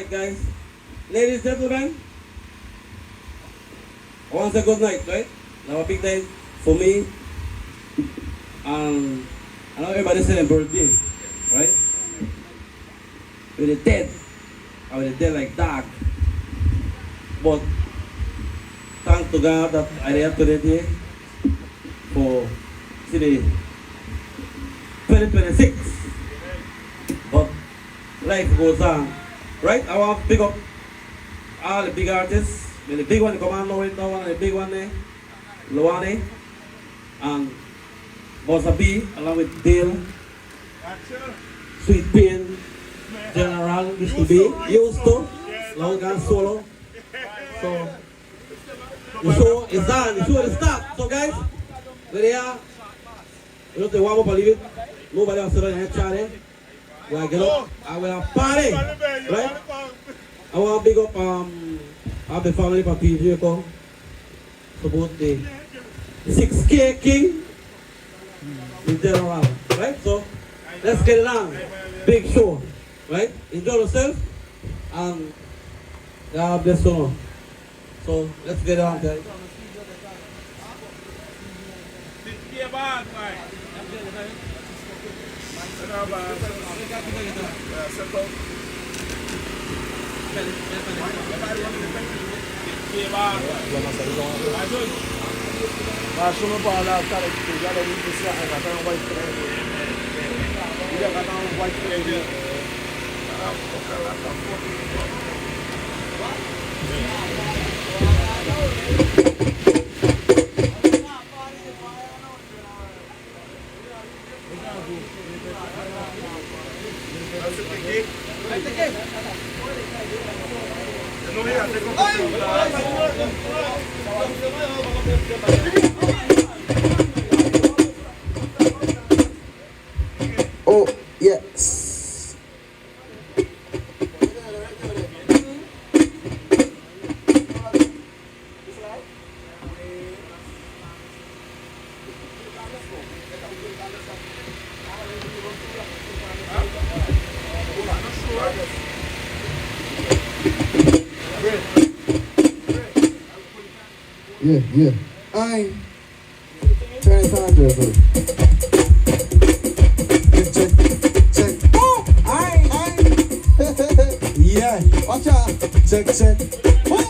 Alright guys, ladies and gentlemen, I want to say good night, right? Now a big day for me, and I know everybody saying birthday, right? With the dead, I with the dead like dark, but thank to God that I have today for city 2026, but life goes on. Right, I want to pick up all the big artists. The big one, come on now, right now, one of the big one there, Luane, and Bossa B, along with Dale, Sweet Pain, General, used to be, used to, Logan Solo. So, the show is done, the show is stopped. So guys, we're here. You don't warm up a little bit. Nobody else is on the head, Charlie. We are get up and we are party, right? I want to big up all the family from PJ come support the 6K King in general, right? So let's get it on. Big show, right? Enjoy yourself and God bless you all. So let's get it on, guys. Lasciamo un po' la stare qui, già da lì si sa, è un white friend. Io ho fatto un white friend. Oh, yes. Yeah. I turn it on, Joe. Check. Oh, I. Yeah. Watch out. Check. Oh.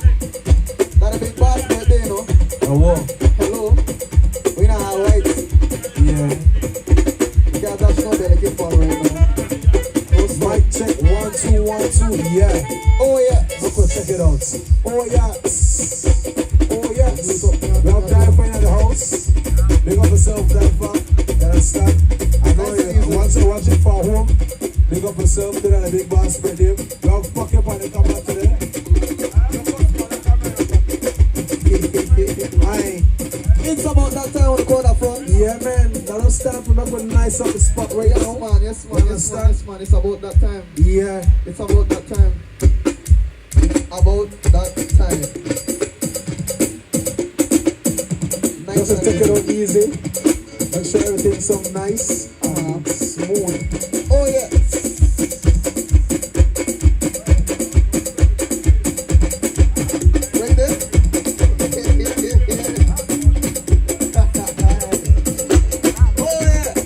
That a big boss right there, no? Oh, whoa. Hello. We not have lights. Yeah. You guys have no better keep on right now. No Mic check 1 2 1 2. Yeah. Oh yeah. Look, check it out. Oh yeah. Oh yeah. We have time for you in the house. Big up yourself, Denver. You understand? I know you watch it from home. Big up yourself, to the big boss spread him. We have fuck up on the camera today. Aye. It's about that time on the corner front. Yeah, man. That don't stand for nothing nice up the spot right Yes, now. man. Yes, man. It's about that time. Yeah. It's about that time. About that time. Nice Just and take it easy. out easy. Make sure everything's so nice and smooth. Oh yes. Right there. Oh yeah.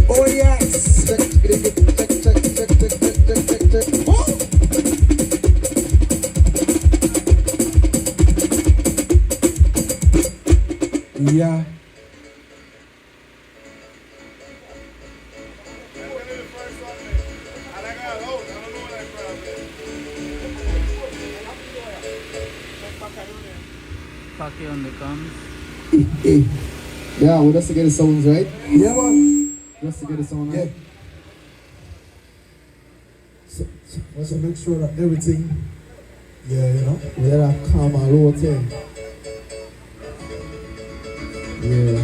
Oh yes. Check. Oh. Yeah. Paki on the comes. Yeah, we just to get the sounds right. Yeah, man. Just to get the sound Yeah. right. So make sure that everything, yeah, you know. We had a calm and low thing. Yeah.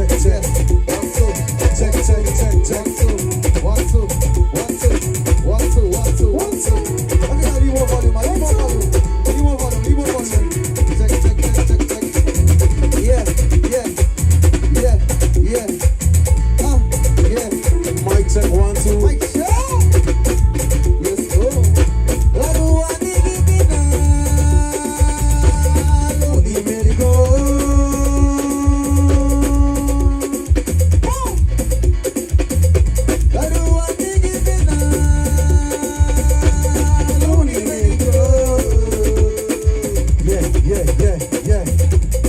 check, check. 1, 2. Check, check, check, check. 1, 2. 1, 2. 1, 2. 1, 2. 1, 2. Okay, now need more volume, man. Need more volume. Need more volume. Need more volume. Check, check, check, check, check. Yeah, yeah, yeah, yeah. Yeah. Mic check, 1, 2. Mike, show. Let's go. Lagoani Gibinalo, Imerigo. Lagoani Gibinalo, Imerigo. Yeah, yeah, yeah, yeah.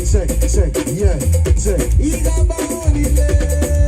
Check, check, yeah, check. Igabaonile.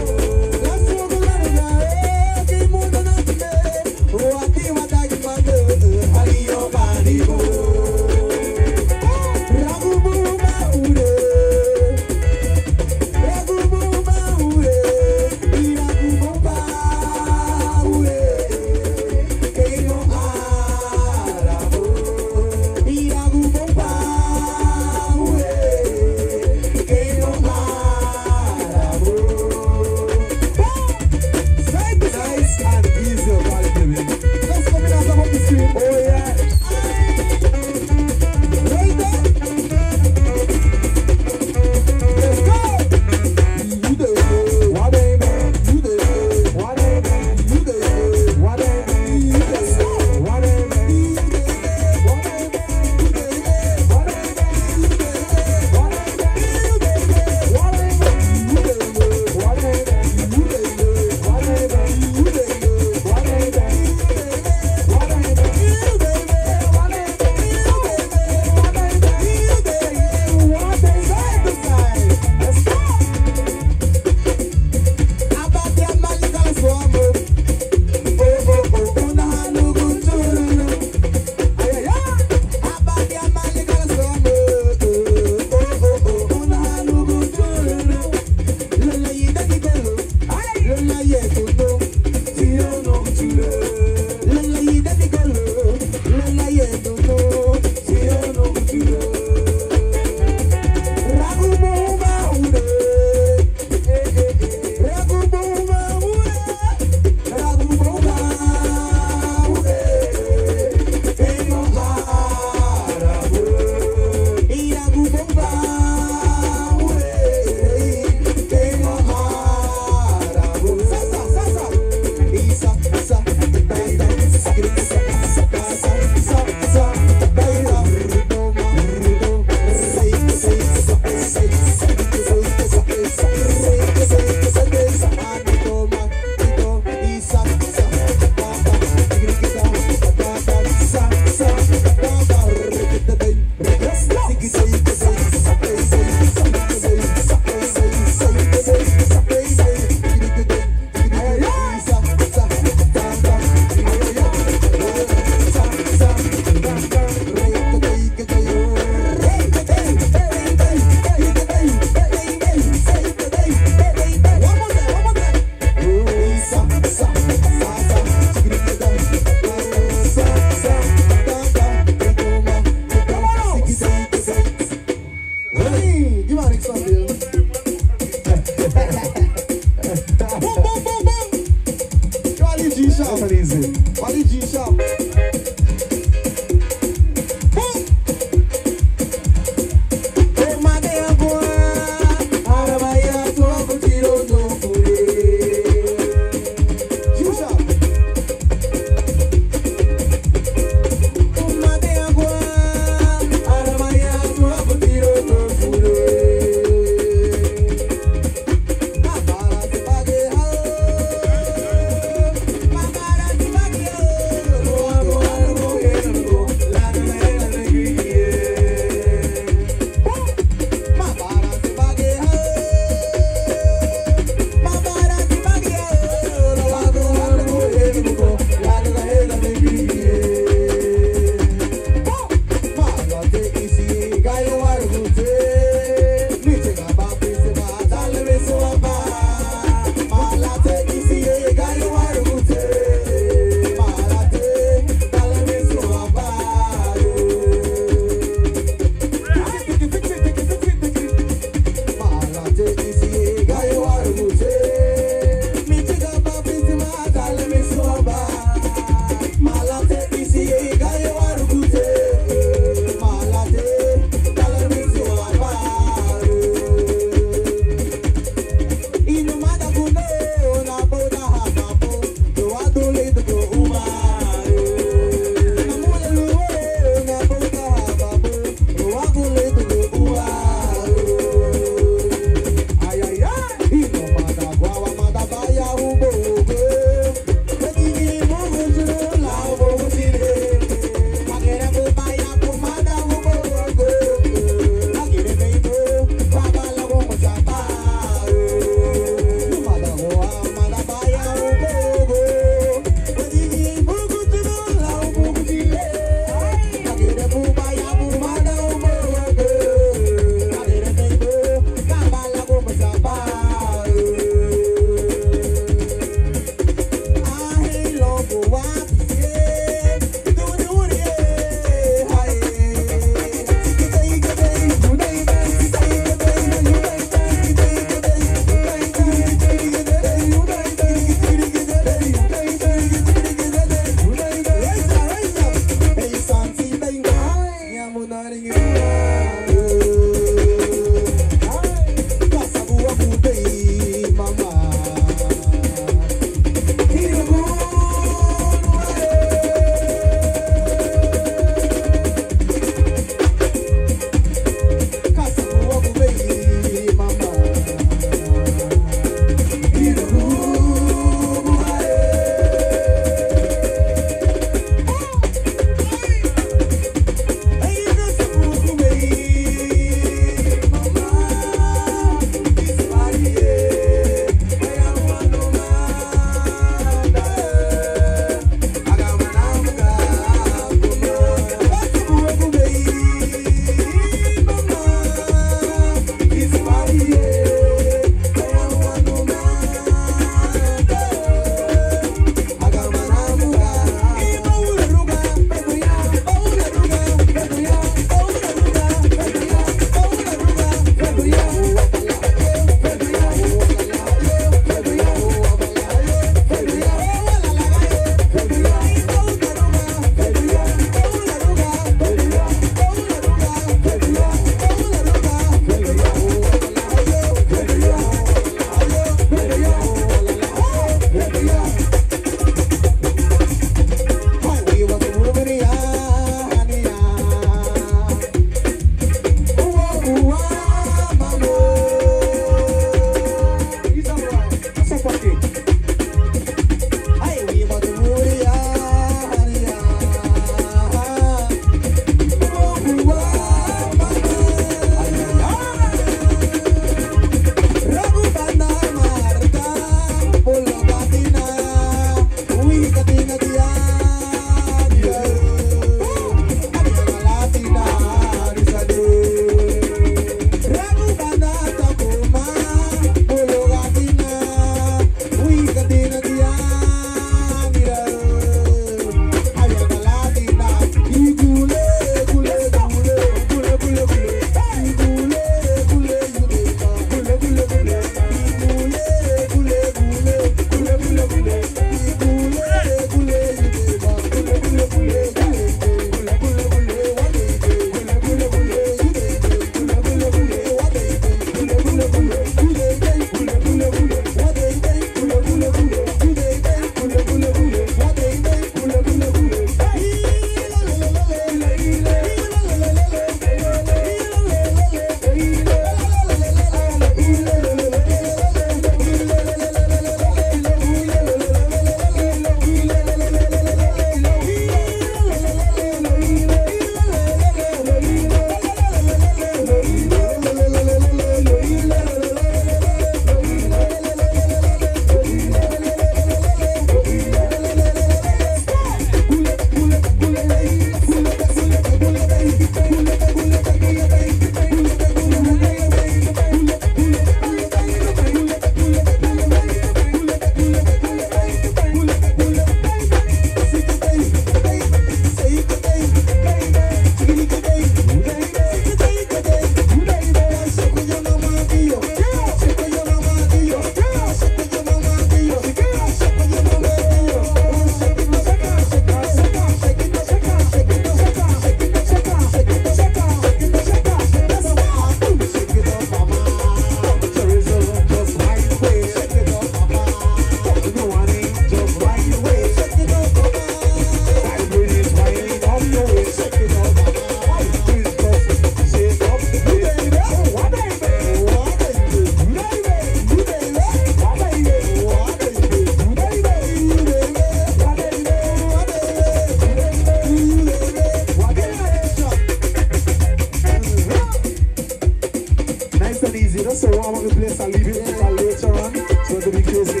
warm up the place and leave it until later on. It's going to be crazy.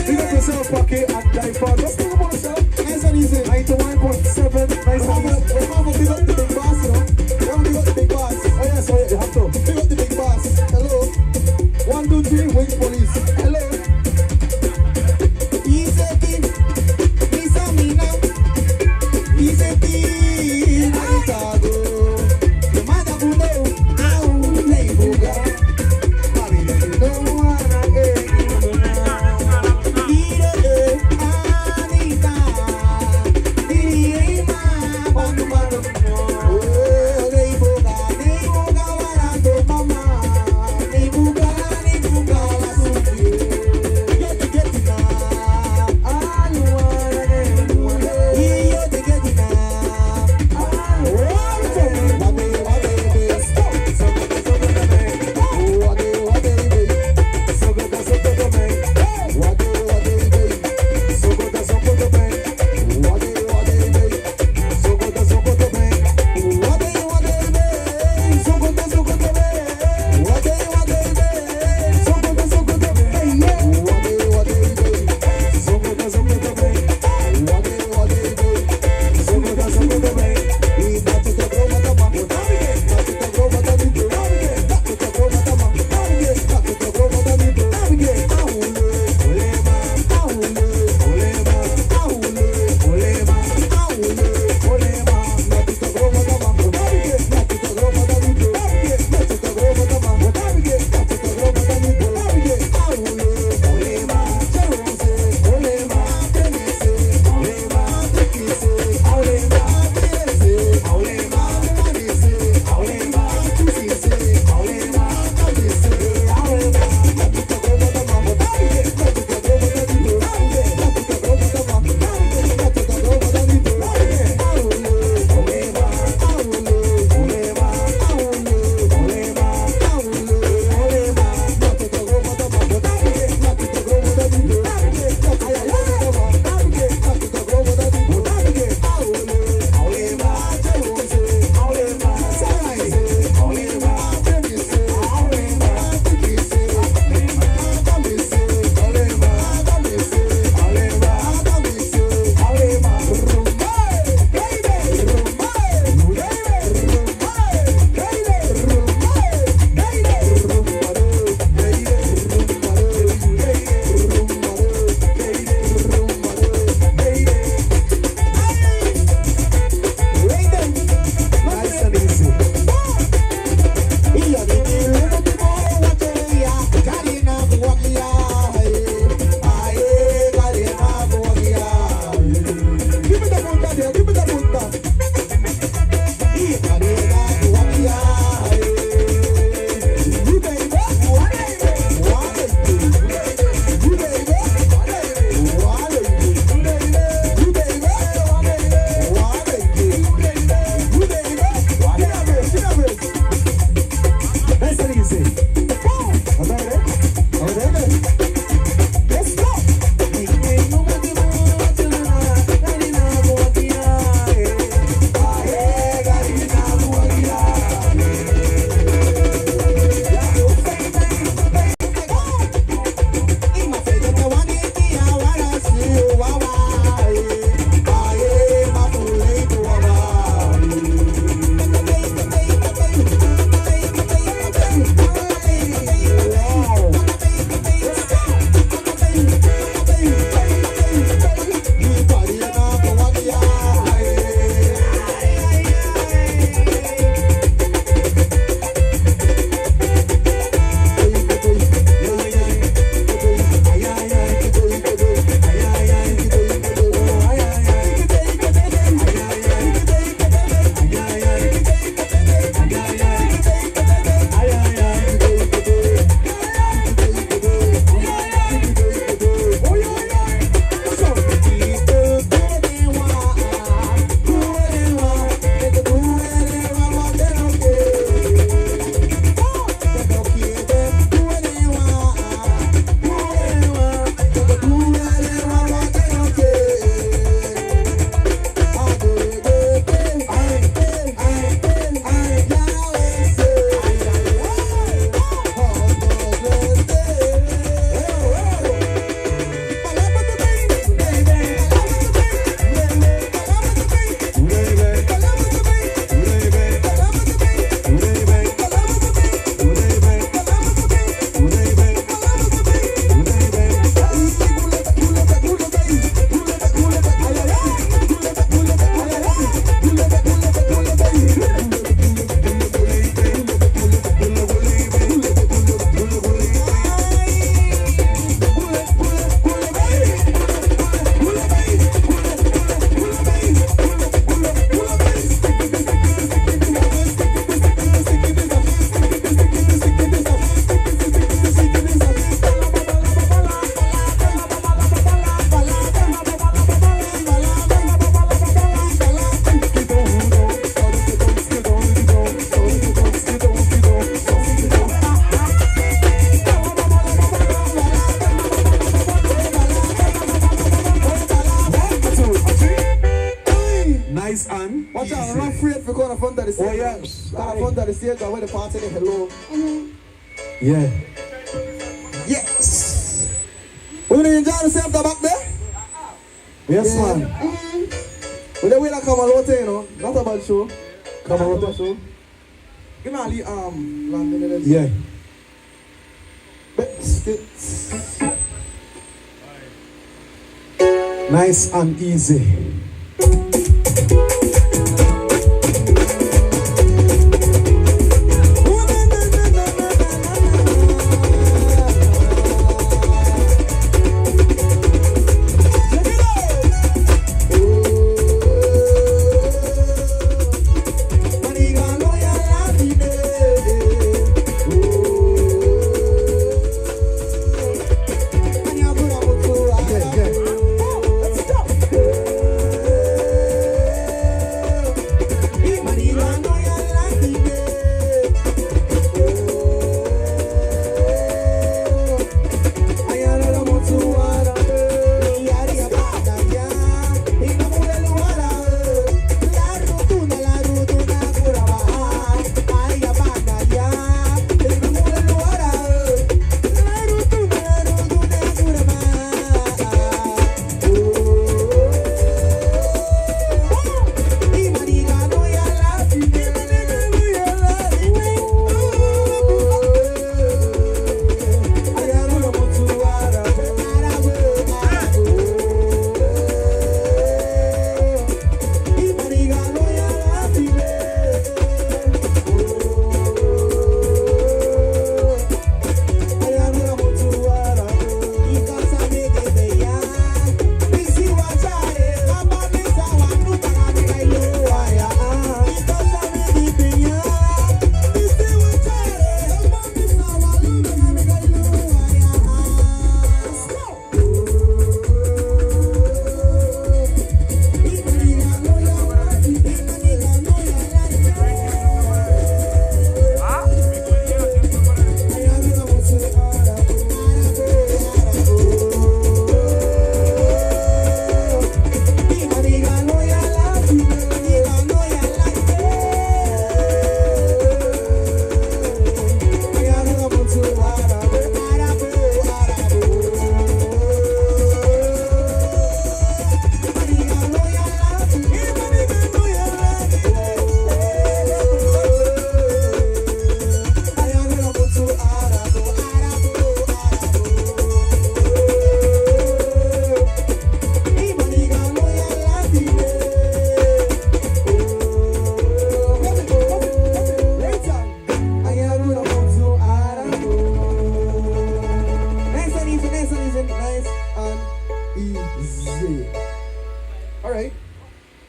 Big up yourself, Pocket, and Die For. Just think about yourself. Nice and easy. 91.7, nice and easy. We have to big up the big boss, you know. We have to big up the big boss. Oh yes, oh yeah, you have to. Big up the big boss. Hello. 1, 2, 3, Wings Police. Hello. Easy thing. Lisa me now. Easy thing. Chicago. The mother who know how they go. Mommy, you don't wanna get nice and Watch out, easy. I'm not afraid for going in front of the stage. Oh, yeah. Going in front of the stage, I wear the party, the hello. Yeah. Yes! We gonna enjoy ourselves back there? Yes, Yeah. man. But the way that come out, you know, not a bad show. Come Not a on. bad show. Give me a little landing in it. Yeah. Biscuits. Nice and easy.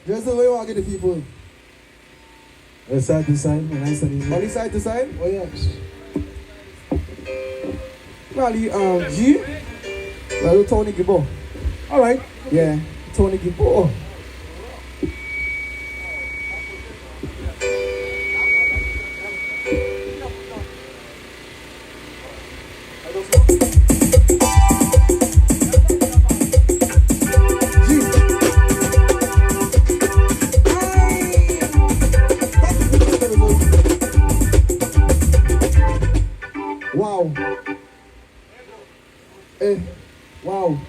Just the way you want to get the people. Side to side, nice and easy. Only side to side? Oh yeah. Rally G. Well, Tony Gibbo. Alright. Yeah. Tony Gibbo. Wow. Wow.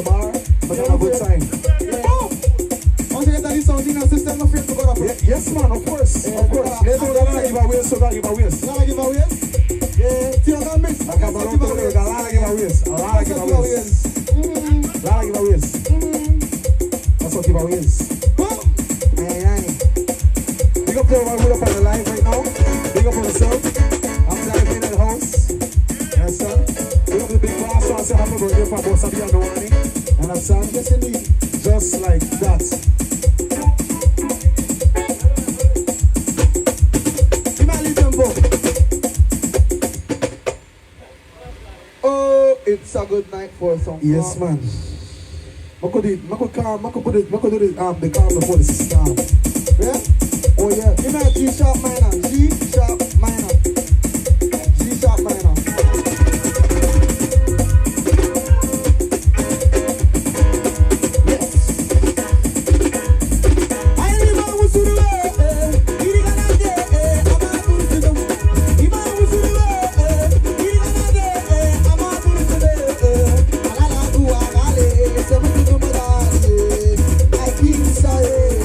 bar, but have a good time. Once you get that sound in the system, no fear to go up. Yes, man, of course. Of course. Let's do that giveaways, so that giveaways. Lot of giveaways. Yeah, Tio can mix. Like a balloon, a lot of giveaways. A lot of giveaways. A lot of giveaways. That's what giveaways. Aye, aye. Big up to everyone who up on the live right now. Big up on yourself. I'm glad in the house. Yes, sir. Big up the big boss. So I say happy birthday for both of you and the morning. And I'm saying, yes, indeed. Just like that. Oh, it's a good night for some Yes, fun. man. I could do the calm before the system. Yeah? Oh, yeah. Give me a G sharp minor. G sharp minor. G sharp minor. Yes. I remember what's the way. You gonna get I'm a good to them. You know what's the way. You gonna get I'm a good to them. I like to agale. Seven to the mother. I keep saying.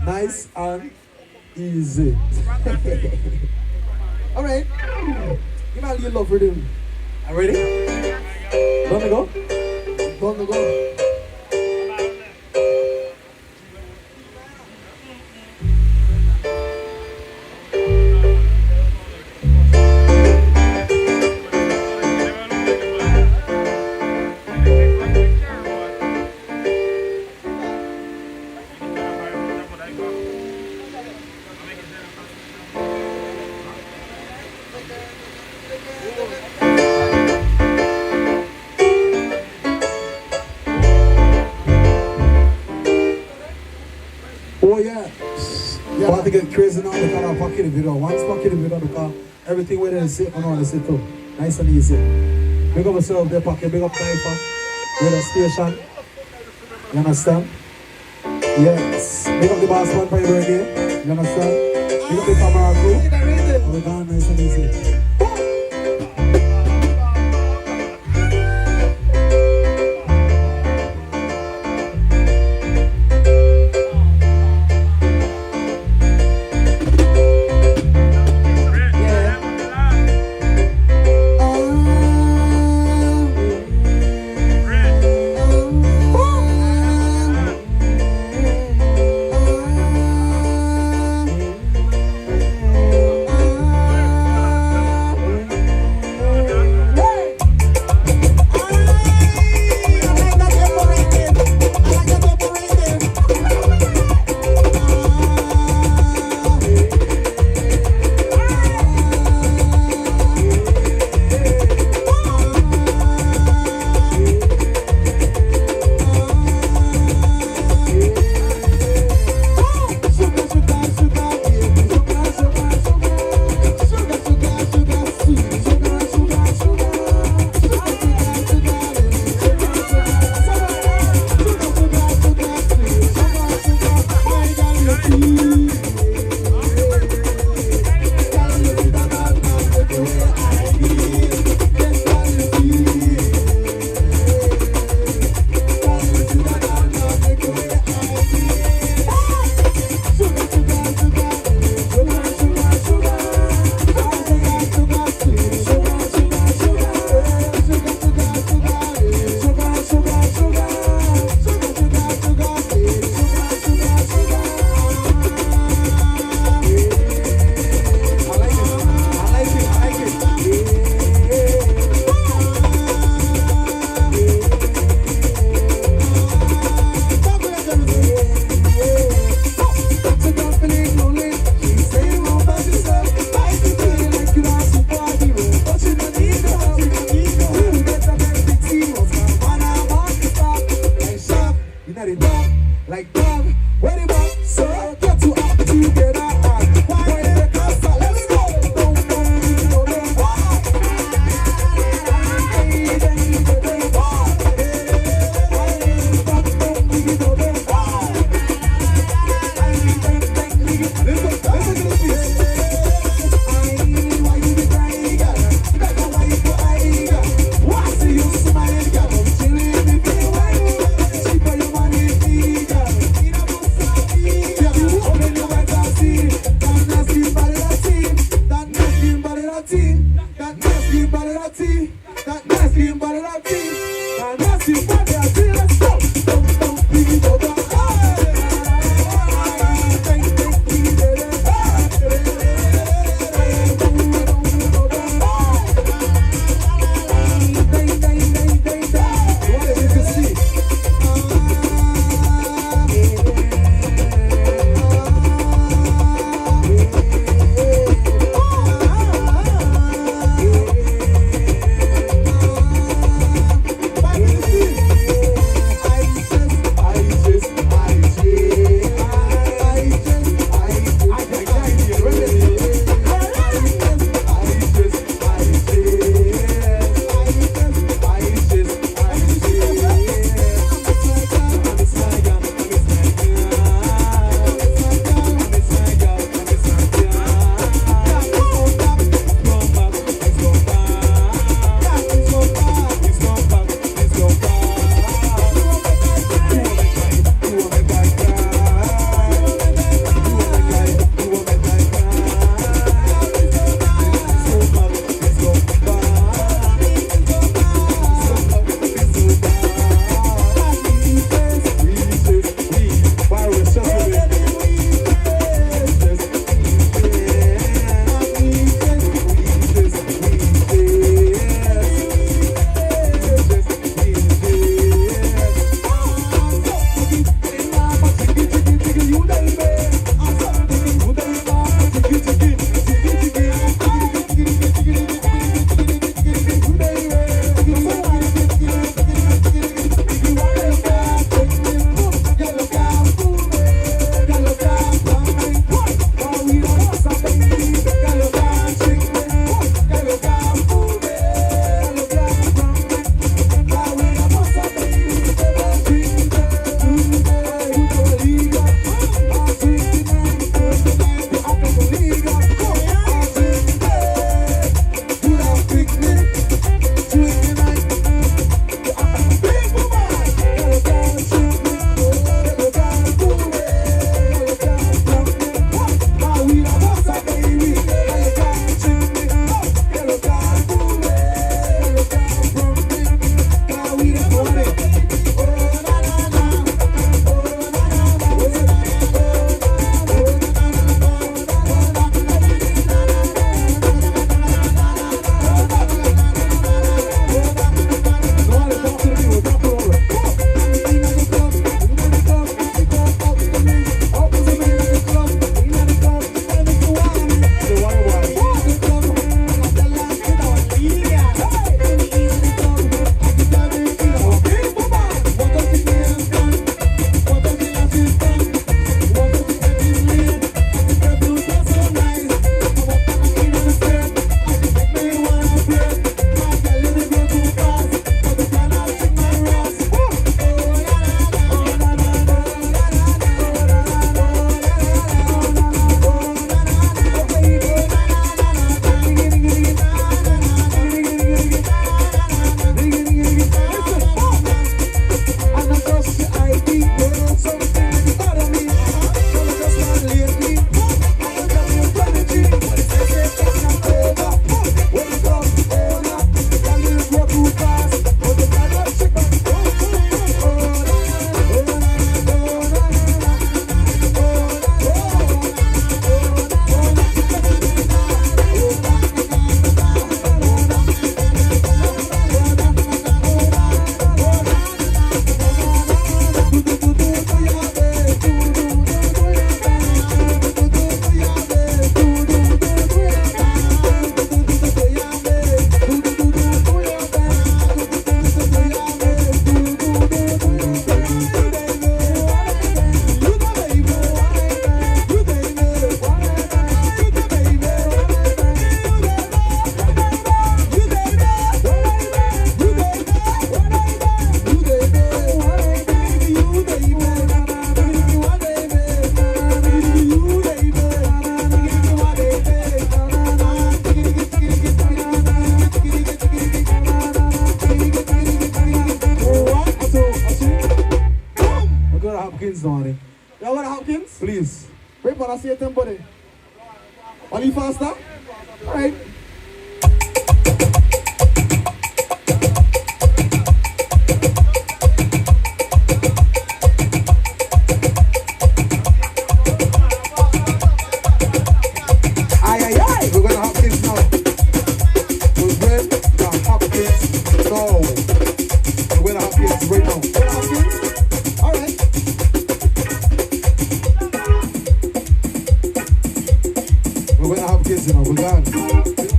Nice and easy. Alright. You might little love rhythm. Are you ready? Done to go? Done to go. Oh yeah. Yeah, about to get crazy now because I'm packing the video. Once packing the video because everything where they sit, I know they sit too. Nice and easy. Big up yourself, they pack big up Taifa. Radio station. You understand? Yes. Big up the boss man for your birthday. You understand? Big up the camera crew. We're gone nice and easy. Please. Wait, but I see a tempo there. Only faster? Alright. Aye, aye, aye. We're gonna have kids now. We're going to have kids now. We're gonna have kids right now. Alright. We're gonna have kids, you know. We're gone.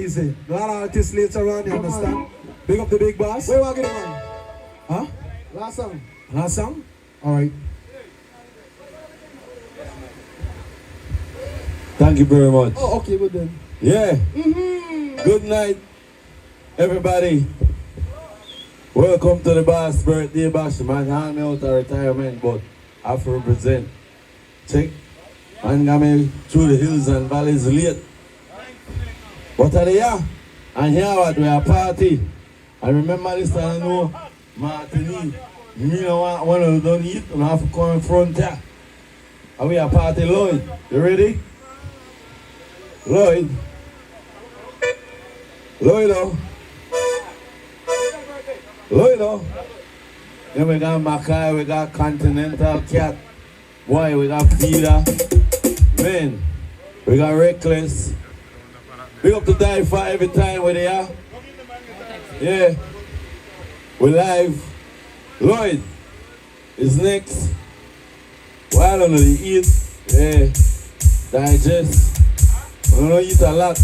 easy. A lot of artists later on, you understand? Big up the big boss. Where are we going, man? Huh? Last song. Last song? Alright. Thank you very much. Oh, okay, good then. Yeah. Good night, everybody. Welcome to the Boss Birthday Bash. Man, hand me out of retirement, but I have to represent. Check. Man, got me through the hills and valleys late. But are they are? And here what we are party. I remember this time I know Martini. Me no want one of them eat and I have to come in front here. And we are party Lloyd. You ready? Lloyd. Lloyd. Lloyd. Then we got Mackay, we got Continental Cat. Boy, we got Vida. Man, we got Reckless. Big up to Die For every time we're there. Yeah. We're live. Lloyd is next. Well, I don't know the eat. Yeah. Digest. We don't eat a lot.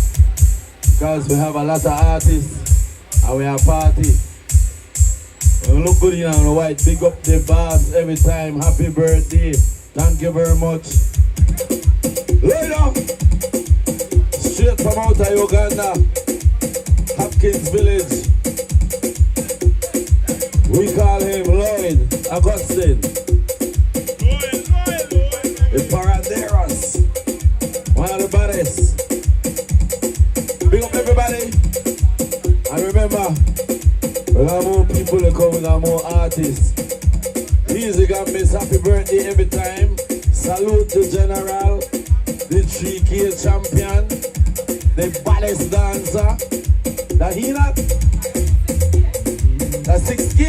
Because we have a lot of artists. And we have party. We look good in on the white. Big up the boss every time. Happy birthday. Thank you very much. Lloyd up. Straight from out of Uganda, Hopkins Village. We call him Lloyd Augustine. The Paraderos. One of the baddest. Big up everybody. And remember, we got more people that come, we got more artists. Easy got miss happy birthday every time. Salute the General, the 3K champion. The baddest dancer. That he not? That's 6K.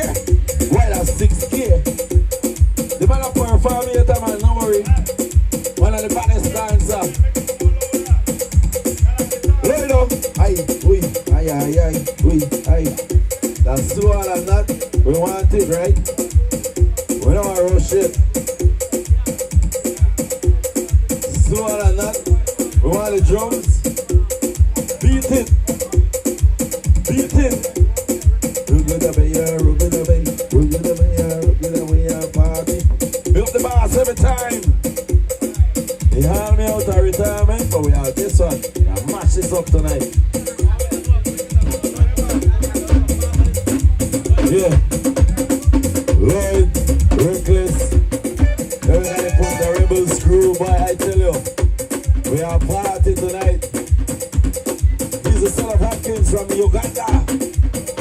Why that's 6K? The man up perform here, man, no worry. One of the baddest dancer. Look it up. Aye, oui, aye, aye, aye, oui, aye. That's too all and that. We want it, right? We don't want to rush it. Too all and that. We want the drums. Beat it. Beat it. Party. Build the boss every time. He hand me out of retirement, but we have this one. I mash this up tonight. Yeah. Lloyd, Reckless. Everybody put the rebel screw, boy, I tell you. We are party tonight. He's the son of Hopkins from Uganda.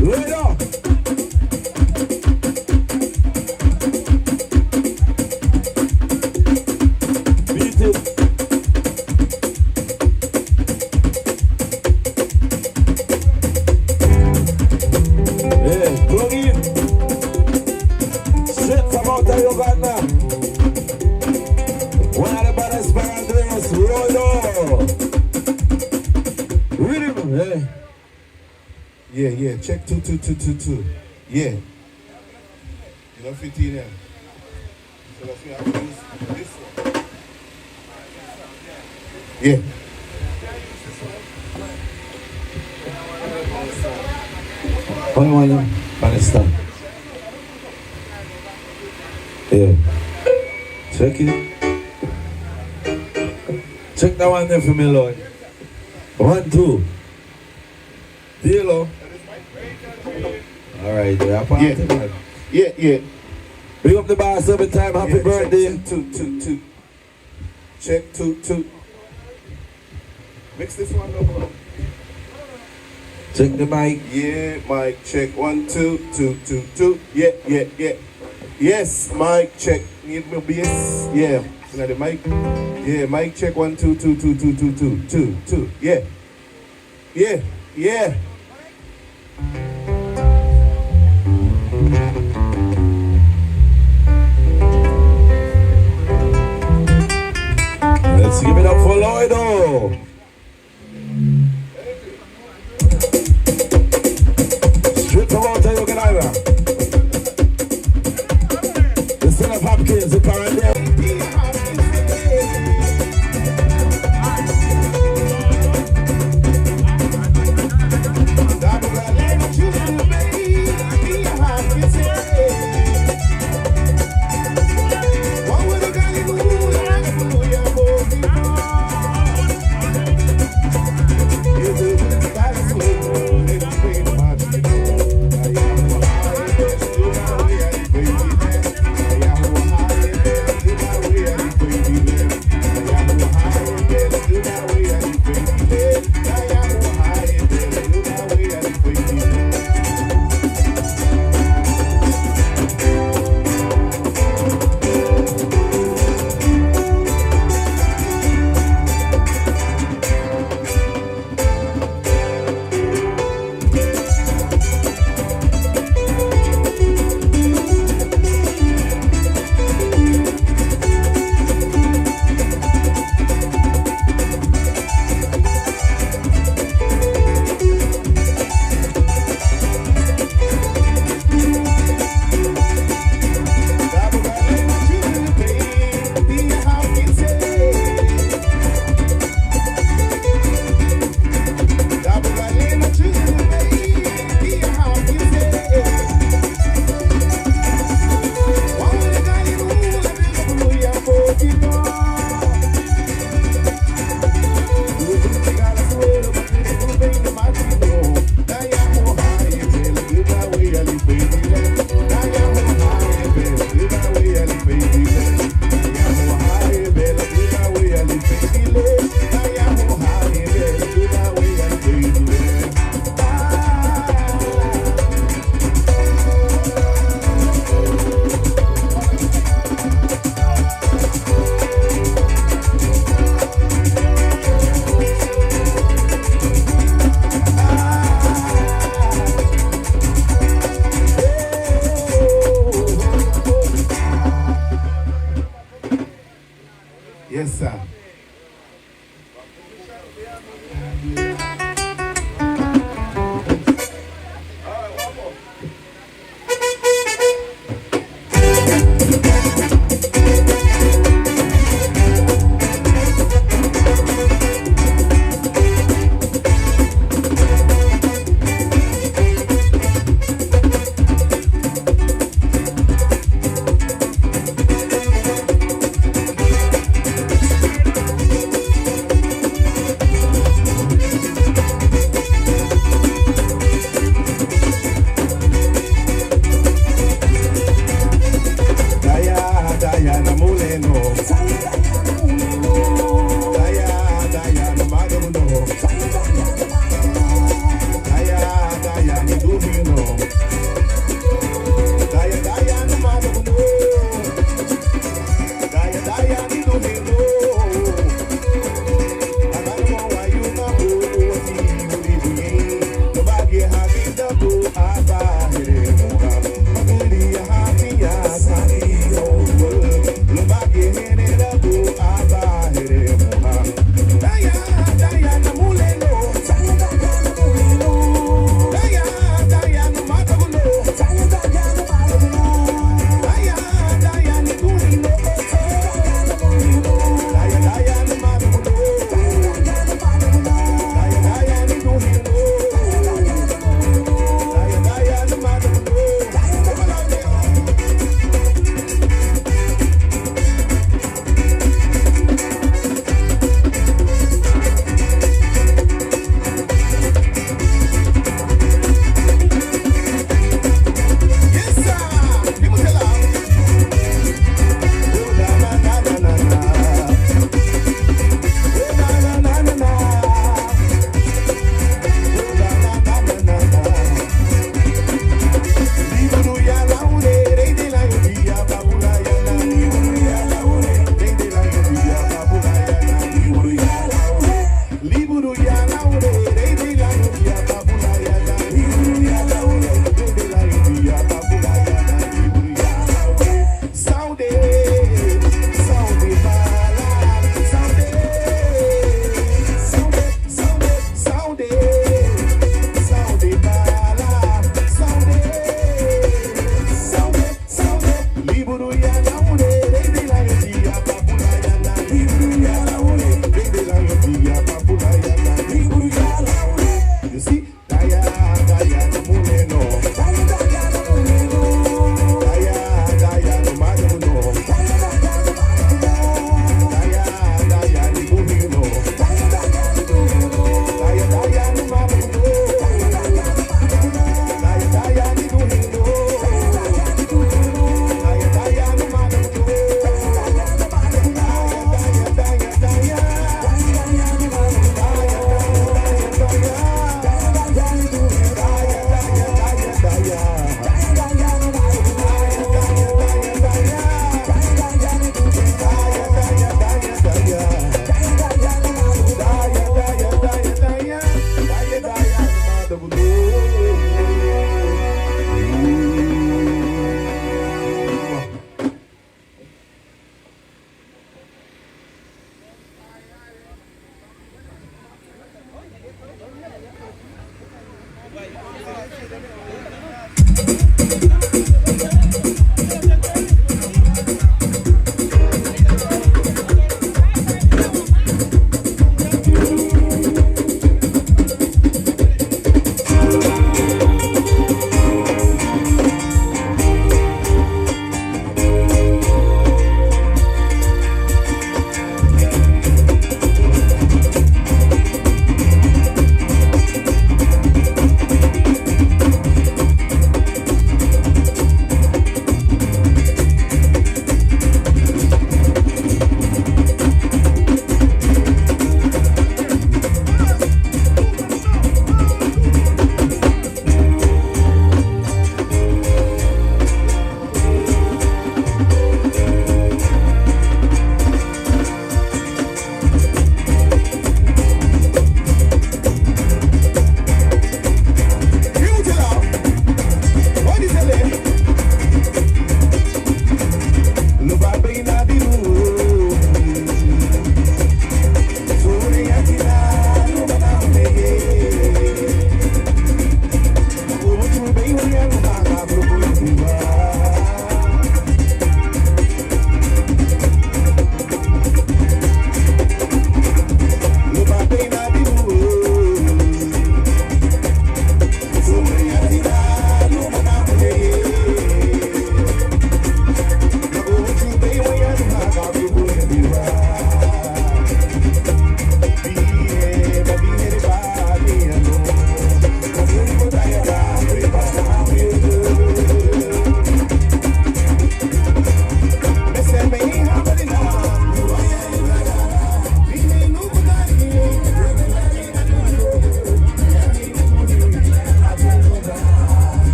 Lloyd up. Beat it. Yeah, plug in. Straight from out of Uganda. One of the baddest Paraderos, Lloyd up. Yeah. Check 2. Yeah. You know 15 there. So let's see how to use this one. Yeah. One more, understand? Yeah. Check it. Check that one there for me, Lord. 1, 2. Hello. All right, yeah, party, man. Yeah. Bring up the boss every time. Happy birthday. Check 2. Check 2. Mix this one up. Check the mic. Yeah, mic check 1, 2. Yeah. Yes, mic check. Need my bass. Yeah. Now the mic. Yeah, mic check 1, 2. 2. Yeah. Let's give it up for Lloydo. Straight from Outer Uganda. The son of Hopkins, the parent. Yes, sir.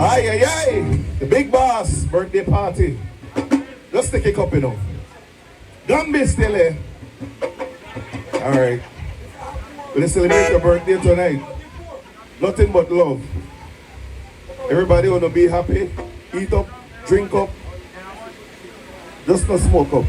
Aye, aye, aye. The big boss birthday party. Just stick it up, you know. Don't be still here. Alright. We're celebrate your birthday tonight. Nothing but love. Everybody wanna be happy. Eat up, drink up. Just not smoke up.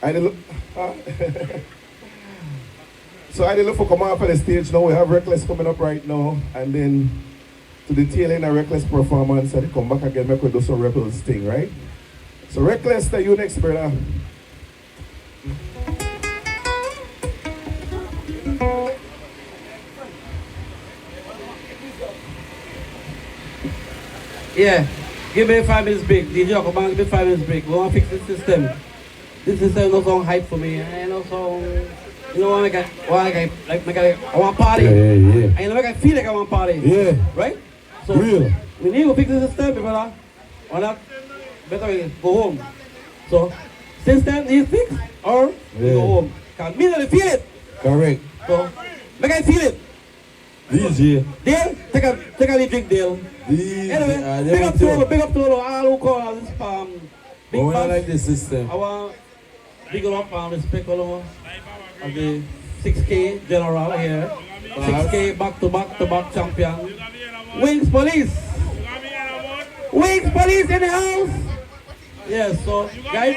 I did look. So I did look for come off of the stage now. We have Reckless coming up right now, and then to the tail end of Reckless performance, and they come back again, make we do some Rebels thing, right? So Reckless, the you next, brother. Yeah, give me 5 minutes break. DJ, come on, give me 5 minutes break. We want to fix this system. This system no sound hype for me. I no sound, you know, I want party. Yeah. I know I feel like I want party. Yeah. Right? So Real. we need to fix the system, brother. Or not, better we go home. So system is fixed or we Yeah. go home. Cause me not feel it. Correct. So make I feel it. DJ. Dale, take a lead drink, Dale. DJ. Anyway, big up to all who call this big But we don't fans. like the system. I want big up and respect all of the 6K general here. 6K back-to-back champion. Wings Police. Wings Police in the house. Yes, so guys,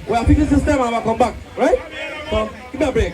we are fixing the system and we'll come back, right? So give me a break.